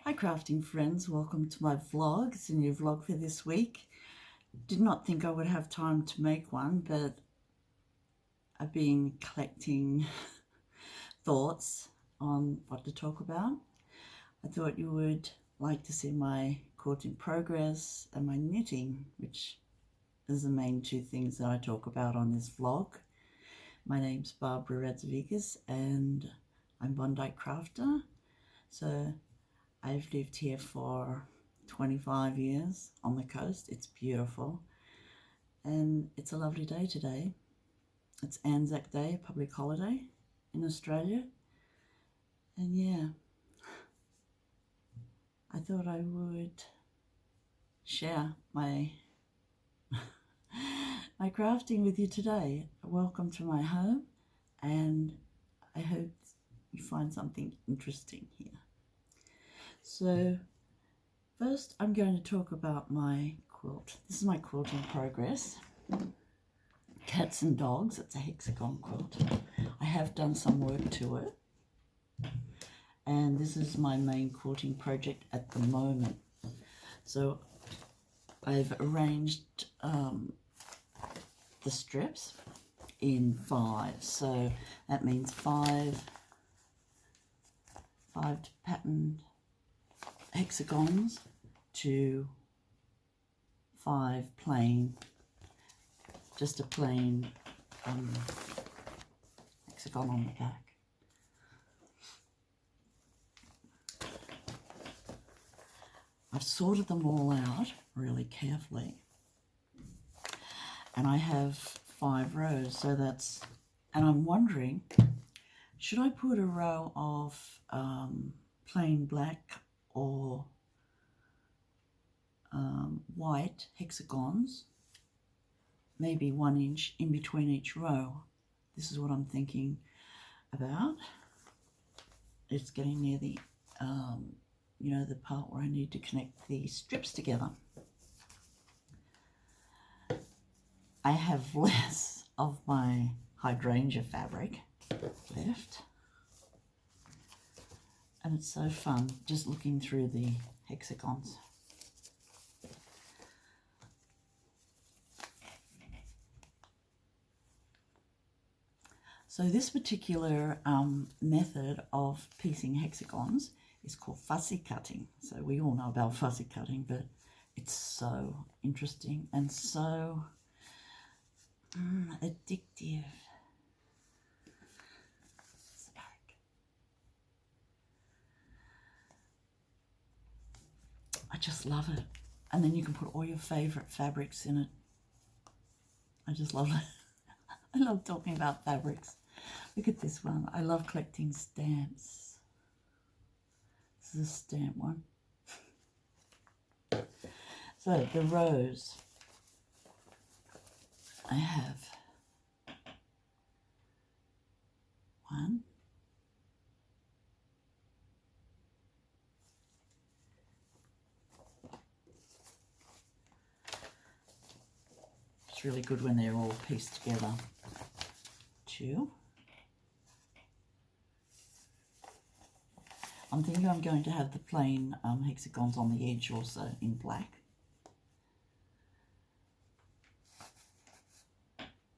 Hi crafting friends, welcome to my vlog. It's a new vlog for this week. Did not think I would have time to make one, but I've been collecting thoughts on what to talk about. I thought you would like to see my quilting progress and my knitting, which is the main two things that I talk about on this vlog. My name's Barbara Radzevicius and I'm Bondi crafter. So I've lived here for 25 years on the coast. It's beautiful and it's a lovely day today. It's Anzac Day, a public holiday in Australia, and yeah, I thought I would share my my crafting with you today. Welcome to my home, and I hope you find something interesting here. So first I'm going to talk about my quilt. This is my quilt in progress. Cats and Dogs, it's a hexagon quilt. I have done some work to it. And this is my main quilting project at the moment. So I've arranged the strips in 5. So that means 5 patterned hexagons to 5 plain, just a plain hexagon on the back. I've sorted them all out really carefully, and I have 5 rows, so that's, and I'm wondering, should I put a row of plain black or white hexagons, maybe 1 inch in between each row? This is what I'm thinking about. It's getting near the you know, the part where I need to connect the strips together. I have less of my hydrangea fabric left, and it's so fun just looking through the hexagons. So this particular method of piecing hexagons is called fussy cutting. So we all know about fussy cutting, but it's so interesting and so addictive. I just love it. And then you can put all your favorite fabrics in it. I just love it. I love talking about fabrics. Look at this one. I love collecting stamps. This is a stamp one. So the rows, I have 1, 2. It's really good when they're all pieced together. 2. I'm thinking I'm going to have the plain hexagons on the edge also in black.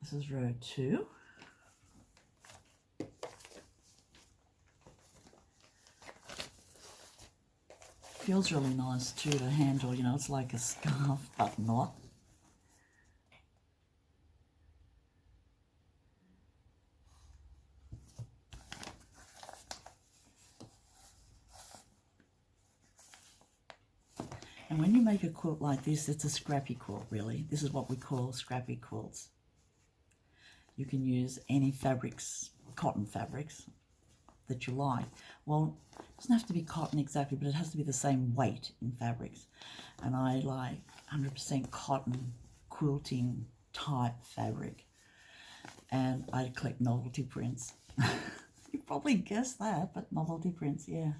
This is row 2. Feels really nice too to handle, you know, it's like a scarf but not. And when you make a quilt like this, it's a scrappy quilt, really. This is what we call scrappy quilts. You can use any fabrics, cotton fabrics, that you like. Well, it doesn't have to be cotton exactly, but it has to be the same weight in fabrics. And I like 100% cotton quilting type fabric. And I collect novelty prints. You probably guessed that, but novelty prints, yeah.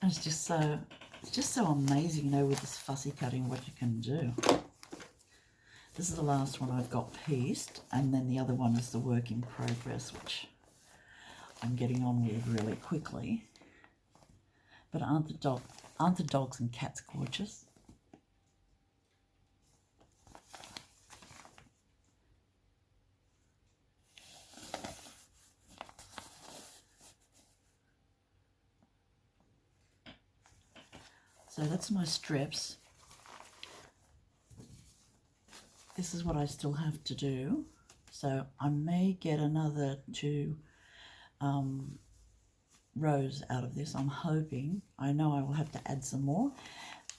And it's just so amazing, you know, with this fussy cutting, what you can do. This is the last one I've got pieced, and then the other one is the work in progress, which I'm getting on with really quickly. But aren't the dogs and cats gorgeous? So that's my strips. This is what I still have to do. So I may get another 2 rows out of this. I'm hoping. I know I will have to add some more,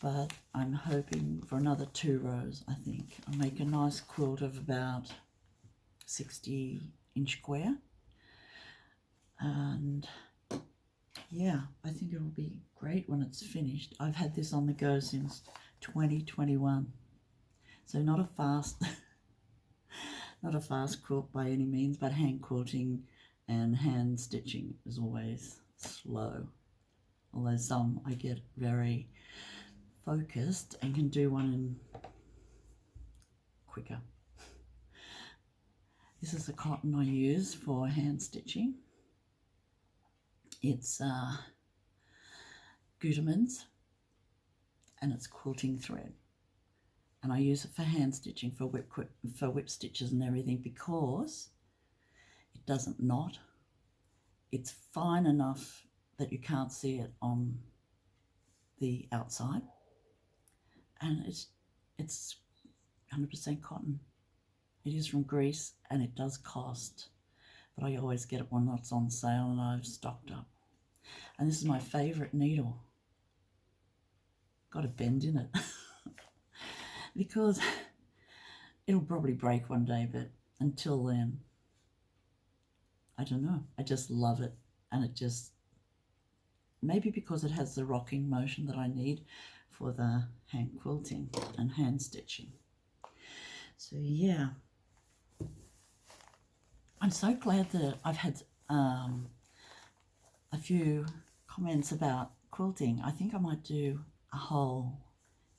but I'm hoping for another 2 rows, I think. I'll make a nice quilt of about 60-inch square. And yeah, I think it'll be great when it's finished. I've had this on the go since 2021. So not a fast not a fast quilt by any means, but hand quilting and hand stitching is always slow. Although some I get very focused and can do one in quicker. This is the cotton I use for hand stitching. It's Gutermann's, and it's quilting thread. And I use it for hand stitching, for whip stitches and everything, because it doesn't knot. It's fine enough that you can't see it on the outside, and it's 100% cotton. It is from Greece, and it does cost, but I always get it when it's on sale, and I've stocked up. And this is my favourite needle. Got a bend in it. Because it'll probably break one day, but until then, I don't know. I just love it, and it just, maybe because it has the rocking motion that I need for the hand quilting and hand stitching. So yeah, I'm so glad that I've had a few comments about quilting. I think I might do a whole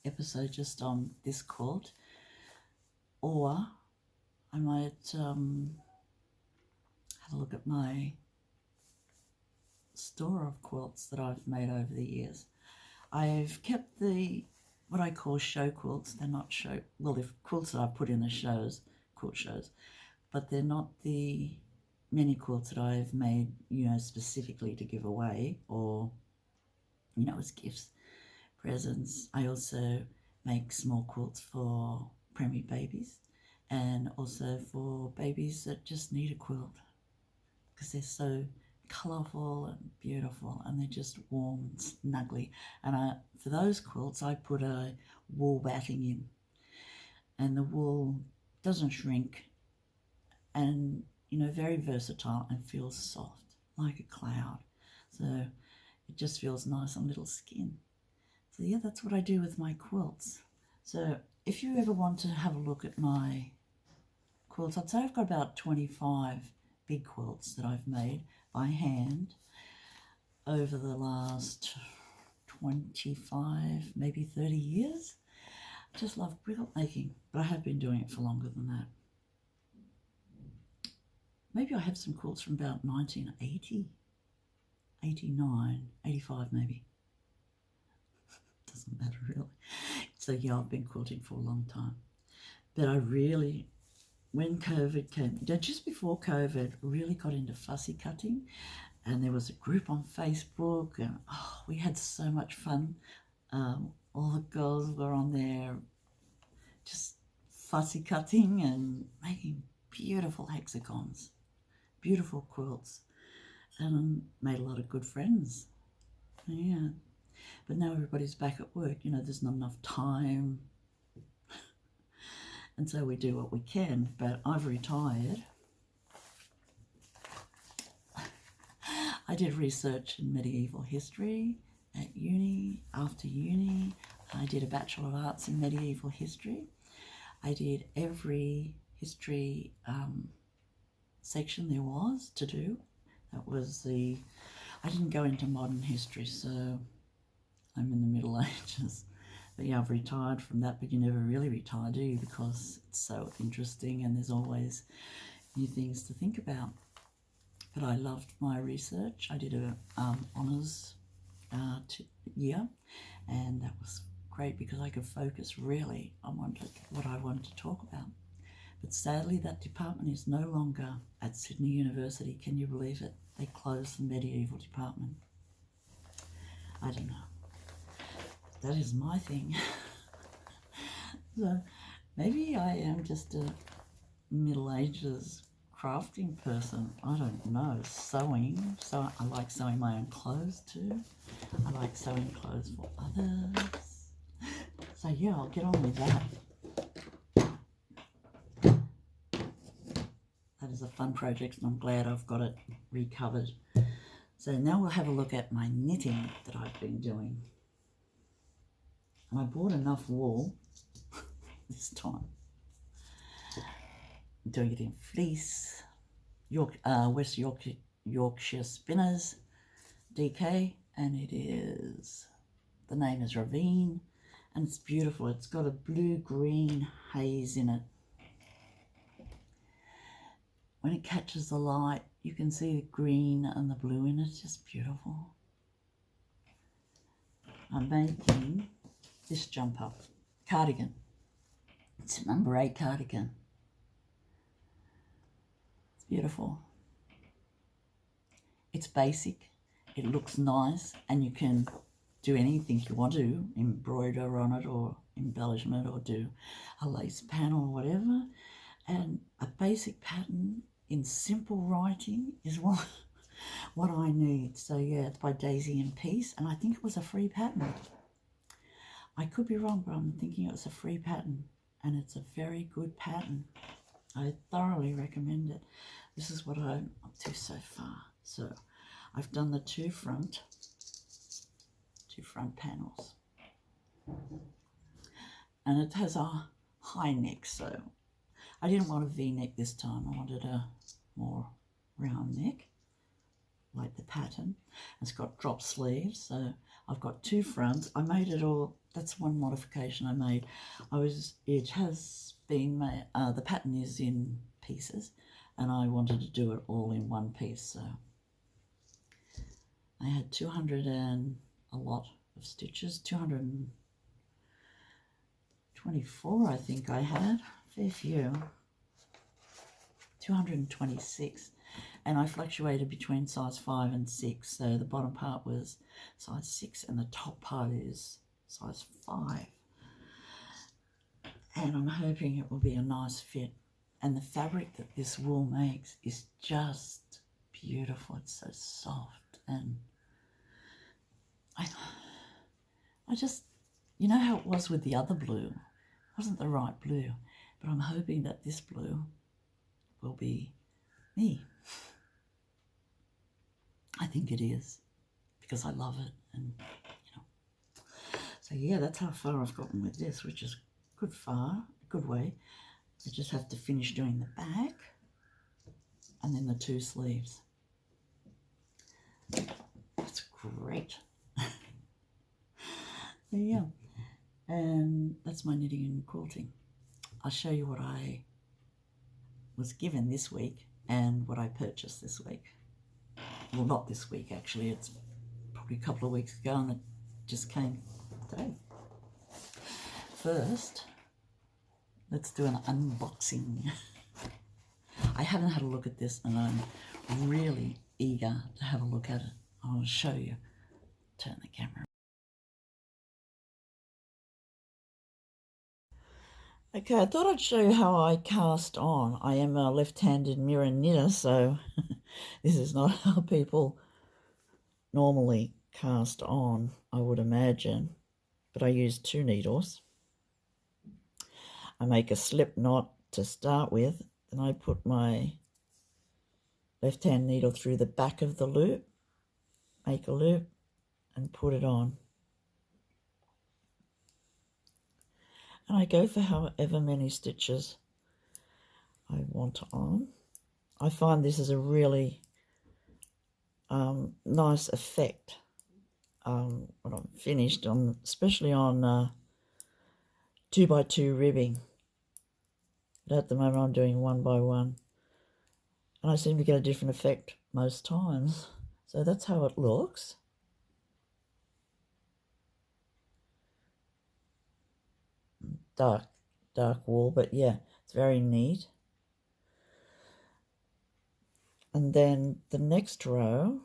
episode just on this quilt, or I might have a look at my store of quilts that I've made over the years. I've kept what I call show quilts. They're not show, well, they're quilts that I've put in the shows, quilt shows, but they're not the many quilts that I've made, specifically to give away, or, as gifts, presents. I also make small quilts for preemie babies, and also for babies that just need a quilt, because they're so colourful and beautiful, and they're just warm and snuggly. And for those quilts I put a wool batting in, and the wool doesn't shrink, and very versatile, and feels soft like a cloud, so it just feels nice on little skin. So yeah, that's what I do with my quilts. So if you ever want to have a look at my quilts, I'd say I've got about 25 big quilts that I've made by hand over the last 25, maybe 30 years. I just love quilt making, but I have been doing it for longer than that. Maybe I have some quilts from about 1980, 89, 85 maybe. Doesn't matter really. So yeah, I've been quilting for a long time. But I really, when COVID came, just before COVID, really got into fussy cutting, and there was a group on Facebook, and we had so much fun. All the girls were on there just fussy cutting and making beautiful hexagons, beautiful quilts, and made a lot of good friends. Yeah. But now everybody's back at work, there's not enough time. And so we do what we can, but I've retired. I did research in medieval history at uni. After uni, I did a Bachelor of Arts in medieval history. I did every history section there was to do. That was I didn't go into modern history, so I'm in the Middle Ages. But yeah, I've retired from that, but you never really retire, do you? Because it's so interesting, and there's always new things to think about. But I loved my research. I did a honours year, and that was great because I could focus really on what I wanted to talk about. But sadly, that department is no longer at Sydney University. Can you believe it? They closed the medieval department. I don't know. That is my thing. So maybe I am just a Middle Ages crafting person. I don't know. Sewing. So I like sewing my own clothes too. I like sewing clothes for others. So yeah, I'll get on with that. That is a fun project, and I'm glad I've got it recovered. So now we'll have a look at my knitting that I've been doing. And I bought enough wool this time. I'm doing it in fleece, West Yorkshire Spinners DK, and the name is Ravine, and it's beautiful. It's got a blue-green haze in it. When it catches the light, you can see the green and the blue in it. It's just beautiful. I'm making this jumper cardigan. It's a number 8 cardigan. It's beautiful. It's basic. It looks nice, and you can do anything you want to, embroider on it or embellishment or do a lace panel or whatever. And a basic pattern in simple writing is what I need. So yeah, it's by Daisy and Peace, and I think it was a free pattern. I could be wrong, but I'm thinking it was a free pattern, and it's a very good pattern. I thoroughly recommend it. This is what I'm up to so far. So I've done the two front panels, and it has a high neck, so I didn't want a V-neck this time. I wanted a more round neck, like the pattern. It's got drop sleeves, so I've got two fronts. I made it all. That's one modification I made. It has been made. The pattern is in pieces, and I wanted to do it all in one piece. So I had 200 and a lot of stitches. 224, I think I had. Fair few. 226, and I fluctuated between size 5 and 6, so the bottom part was size 6 and the top part is size 5, and I'm hoping it will be a nice fit. And the fabric that this wool makes is just beautiful. It's so soft, and I just, you know how it was with the other blue? It wasn't the right blue, but I'm hoping that this blue will be me. I think it is, because I love it, and you know. So yeah, that's how far I've gotten with this, which is good way. I just have to finish doing the back and then the two sleeves. That's great. So yeah, and that's my knitting and quilting. I'll show you what I was given this week and what I purchased this week. Well, not this week actually, it's probably a couple of weeks ago, and it just came today. First, let's do an unboxing. I haven't had a look at this, and I'm really eager to have a look at it. I want to show you. Turn the camera. Okay, I thought I'd show you how I cast on. I am a left-handed mirror knitter, so this is not how people normally cast on, I would imagine. But I use 2 needles. I make a slip knot to start with, then I put my left-hand needle through the back of the loop, make a loop, and put it on. And I go for however many stitches I want on. I find this is a really nice effect when I'm finished, especially on 2x2 ribbing. But at the moment I'm doing 1x1, and I seem to get a different effect most times. So that's how it looks. dark wool, but yeah, it's very neat. And then the next row,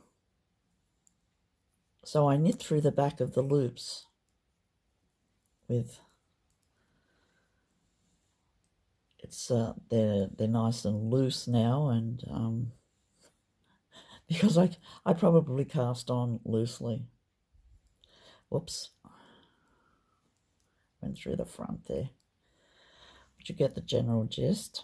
so I knit through the back of the loops with, it's they're nice and loose now, and because I probably cast on loosely. Whoops, went through the front there, but you get the general gist.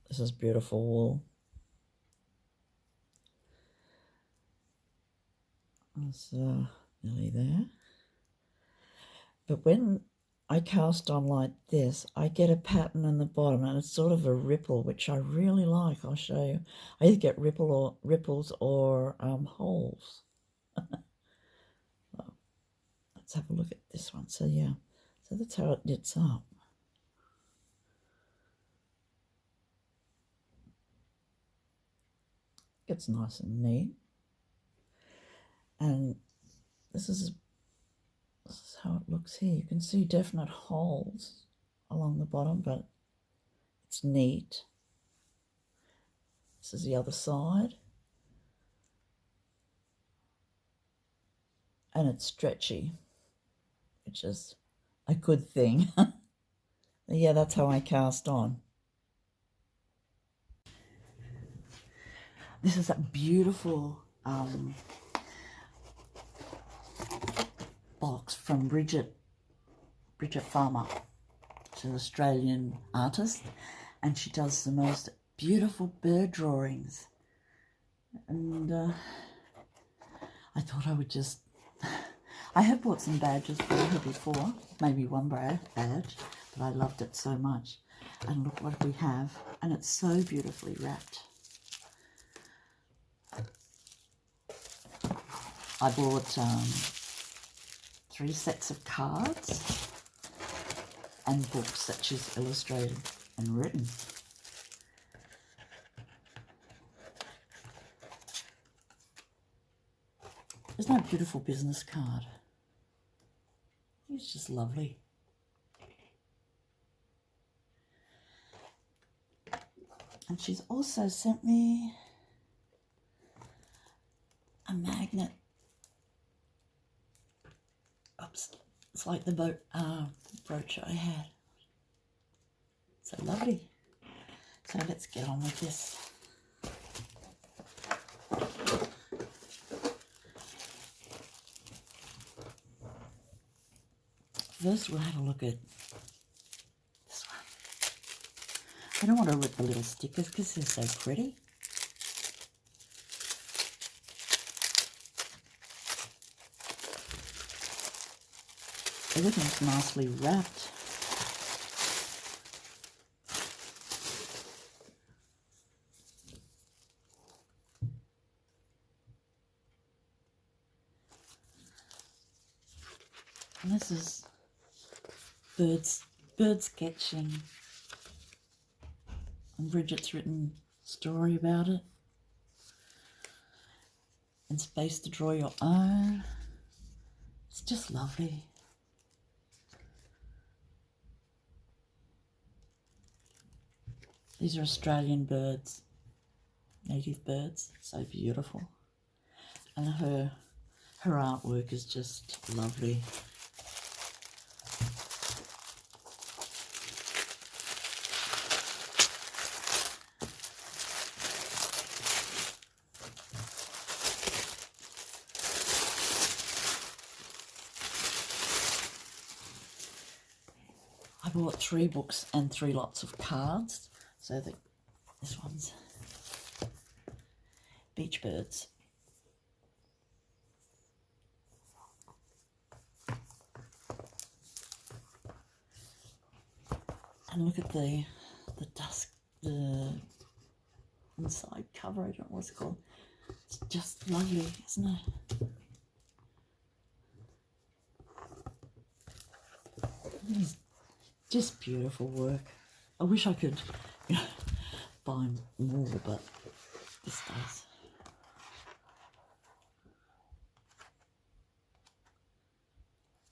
This is beautiful wool. It's nearly there. But when I cast on like this, I get a pattern in the bottom, and it's sort of a ripple, which I really like. I'll show you. I either get ripples or holes. Well, let's have a look at this one. So yeah, so that's how it knits up. It's nice and neat. And this is how it looks here. You can see definite holes along the bottom, but it's neat. This is the other side. And it's stretchy, which is a good thing. Yeah, that's how I cast on. This is a beautiful box from Bridget Farmer. She's an Australian artist, and she does the most beautiful bird drawings. And I thought I would just... I have bought some badges for her before, maybe one badge, but I loved it so much. And look what we have, and it's so beautifully wrapped. I bought 3 sets of cards and books that she's illustrated and written. Isn't that a beautiful business card? It's just lovely. And she's also sent me a magnet. Oops, it's like the brooch I had. So lovely. So let's get on with this. First we'll have a look at this one. I don't want to rip the little stickers because they're so pretty. Everything's nicely wrapped. And this is bird sketching. And Bridget's written a story about it. And space to draw your own. It's just lovely. These are Australian birds, native birds, so beautiful. And her artwork is just lovely. I bought 3 books and 3 lots of cards. So this one's beach birds. And look at the inside cover, I don't know what it's called. It's just lovely, isn't it? It's just beautiful work. I wish I could buy more, but this does.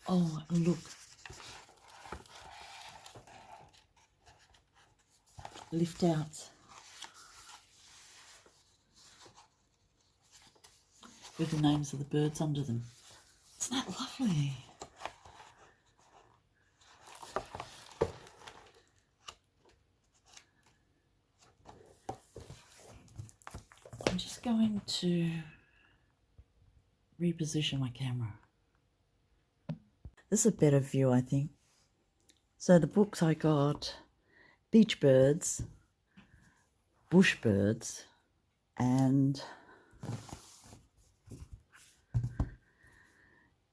Oh, look. Lift outs. With the names of the birds under them. Isn't that lovely? I'm just going to reposition my camera. This is a better view, I think. So the books I got, beach birds, bush birds, and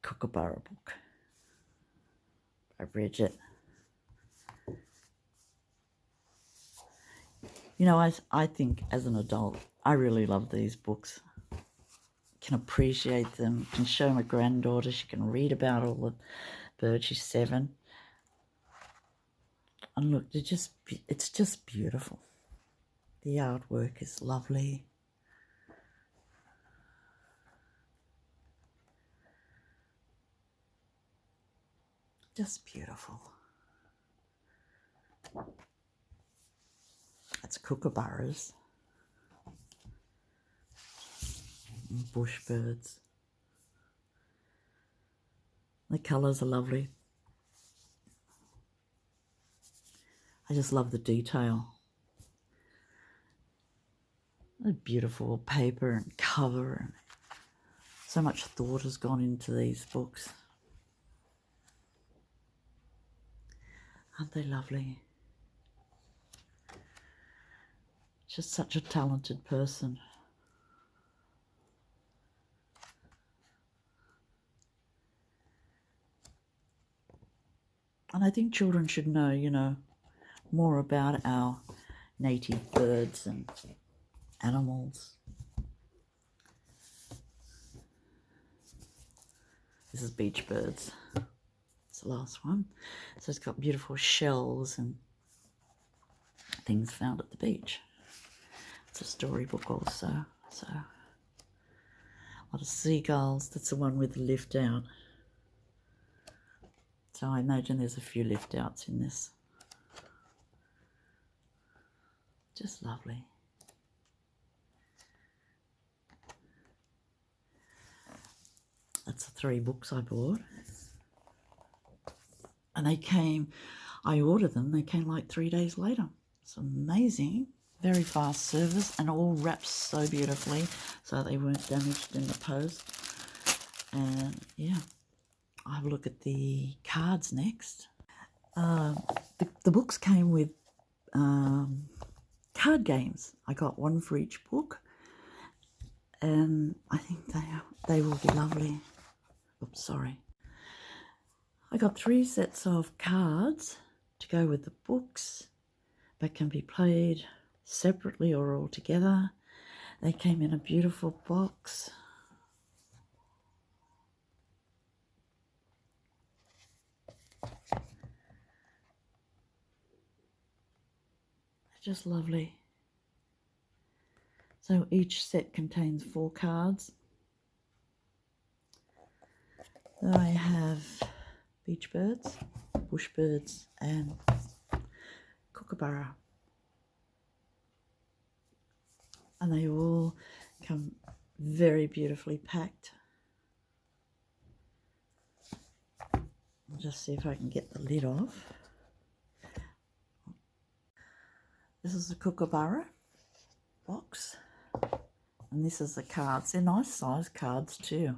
Kookaburra book. I've read it. You know, I think as an adult, I really love these books. Can appreciate them, can show my granddaughter, she can read about all the birds, she's 7. And look, it's just beautiful. The artwork is lovely. Just beautiful. That's kookaburras. Bush birds. The colours are lovely. I just love the detail. A beautiful paper and cover, and so much thought has gone into these books. Aren't they lovely? Just such a talented person. And I think children should know, you know, more about our native birds and animals. This is beach birds. It's the last one. So it's got beautiful shells and things found at the beach. It's a storybook also. So a lot of seagulls. That's the one with the lift out. So I imagine there's a few lift outs in this. Just lovely. That's the 3 books I bought. And they came, I ordered them, they came like 3 days later. It's amazing. Very fast service and all wrapped so beautifully so they weren't damaged in the post. And yeah, I'll have a look at the cards next. The books came with card games. I got one for each book, and I think they will be lovely. Oops, sorry. I got 3 sets of cards to go with the books, but can be played separately or all together. They came in a beautiful box. Just lovely. So each set contains 4 cards. I have beach birds, bush birds, and kookaburra. And they all come very beautifully packed. I'll just see if I can get the lid off. This is the kookaburra box, and this is the cards. They're nice size cards too.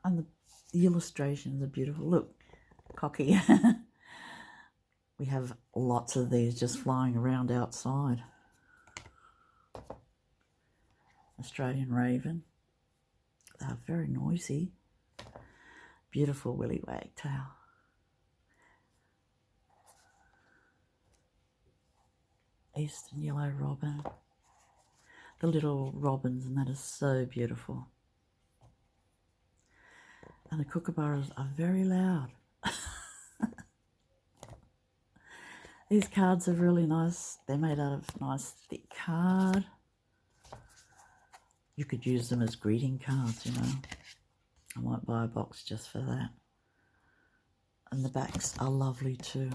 And the illustrations are beautiful. Look, cocky. We have lots of these just flying around outside. Australian raven. They are very noisy. Beautiful willy wagtail. Eastern yellow robin. The little robins, and that is so beautiful. And the kookaburras are very loud. These cards are really nice. They're made out of nice thick card. You could use them as greeting cards, you know. I might buy a box just for that. And the backs are lovely too.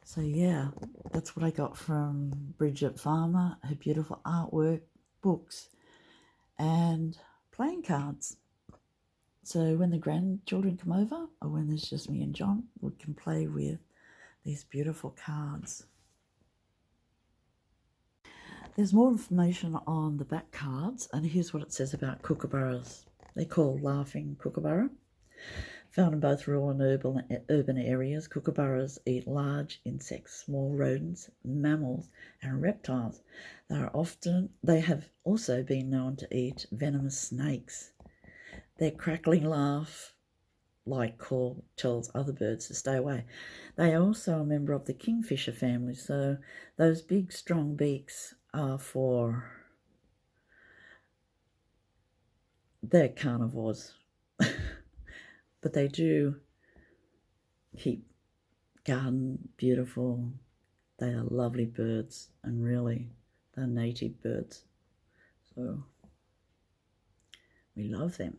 So yeah, that's what I got from Bridget Farmer, her beautiful artwork, books, and playing cards. So when the grandchildren come over, or when there's just me and John, we can play with these beautiful cards. There's more information on the back cards, and here's what it says about kookaburras. They're called laughing kookaburra. Found in both rural and urban areas, kookaburras eat large insects, small rodents, mammals, and reptiles. They have also been known to eat venomous snakes. Their crackling laugh, like call, tells other birds to stay away. They are also a member of the kingfisher family, so those big, strong beaks are for... they're carnivores. But they do keep garden beautiful. They are lovely birds, and really, they're native birds. So we love them.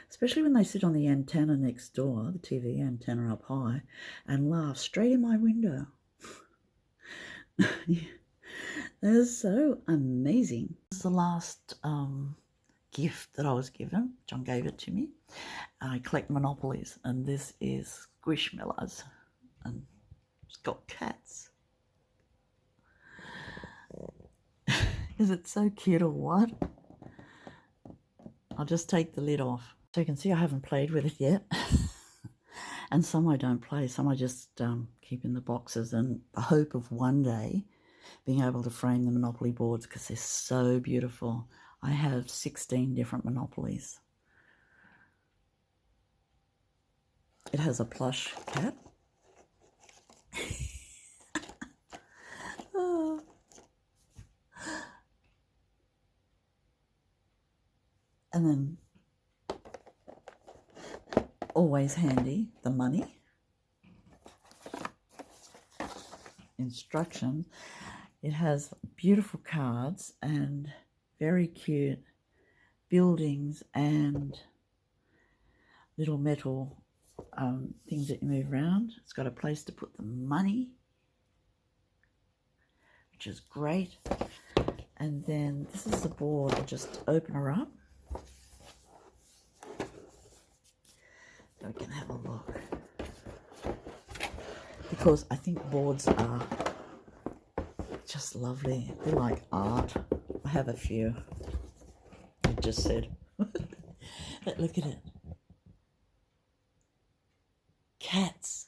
Especially when they sit on the antenna next door, the TV antenna up high, and laugh straight in my window. They're so amazing. This is the last gift that I was given. John gave it to me. I collect Monopolies, and this is Squishmallows, and it's got cats. Is it so cute or what? I'll just take the lid off. So you can see I haven't played with it yet. And some I don't play, some I just keep in the boxes, and the hope of one day being able to frame the Monopoly boards because they're so beautiful. I have 16 different Monopolies. It has a plush cat. Oh. And then, always handy, the money. Instructions. It has beautiful cards and very cute buildings and little metal things that you move around. It's got a place to put the money, which is great. And then this is the board. I'll just open her up so we can have a look, because I think boards are just lovely. They're like art. I have a few, I just said. But look at it. Cats.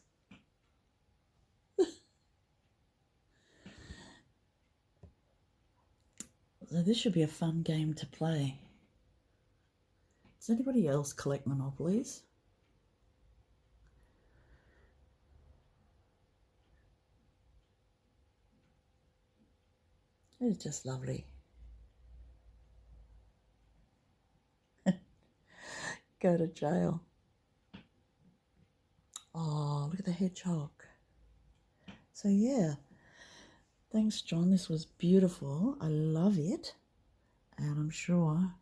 So this should be a fun game to play. Does anybody else collect Monopolies? It's just lovely. Go to jail. Oh, look at the hedgehog. So yeah, thanks John, this was beautiful. I love it, and I'm sure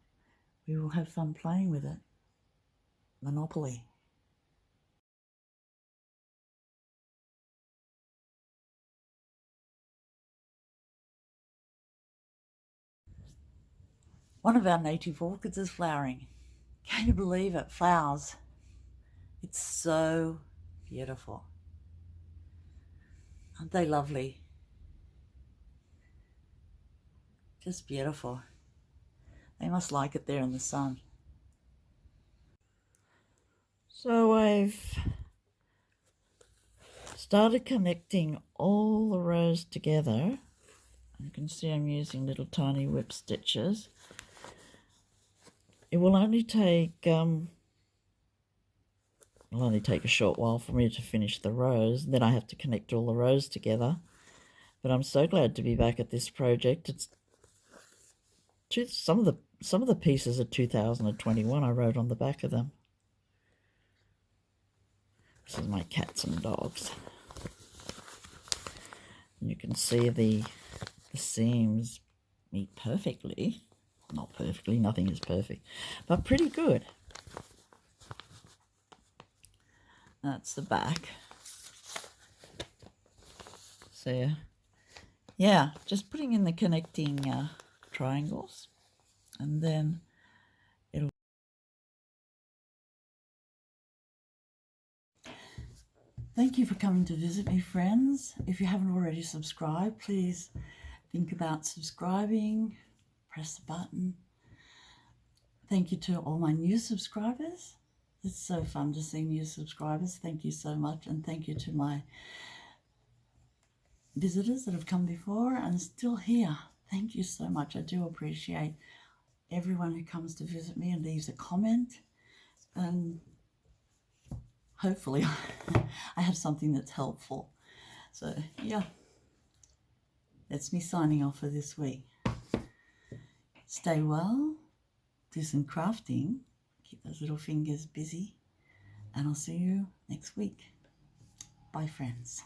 we will have fun playing with it. Monopoly. One of our native orchids is flowering. Can you believe it? Flowers. It's so beautiful. Aren't they lovely? Just beautiful. They must like it there in the sun. So I've started connecting all the rows together. You can see I'm using little tiny whip stitches. It will only take a short while for me to finish the rows. Then I have to connect all the rows together. But I'm so glad to be back at this project. It's some of the pieces are 2021. I wrote on the back of them. This is my cats and dogs. And you can see the seams meet perfectly. Not perfectly, nothing is perfect, but pretty good. That's the back. So yeah, just putting in the connecting triangles, and then it'll... Thank you for coming to visit me, friends. If you haven't already subscribed, please think about subscribing. Press the button. Thank you to all my new subscribers. It's so fun to see new subscribers. Thank you so much. And thank you to my visitors that have come before and still here. Thank you so much. I do appreciate everyone who comes to visit me and leaves a comment. And hopefully I have something that's helpful. So yeah, that's me signing off for this week. Stay well, do some crafting, keep those little fingers busy, and I'll see you next week. Bye, friends.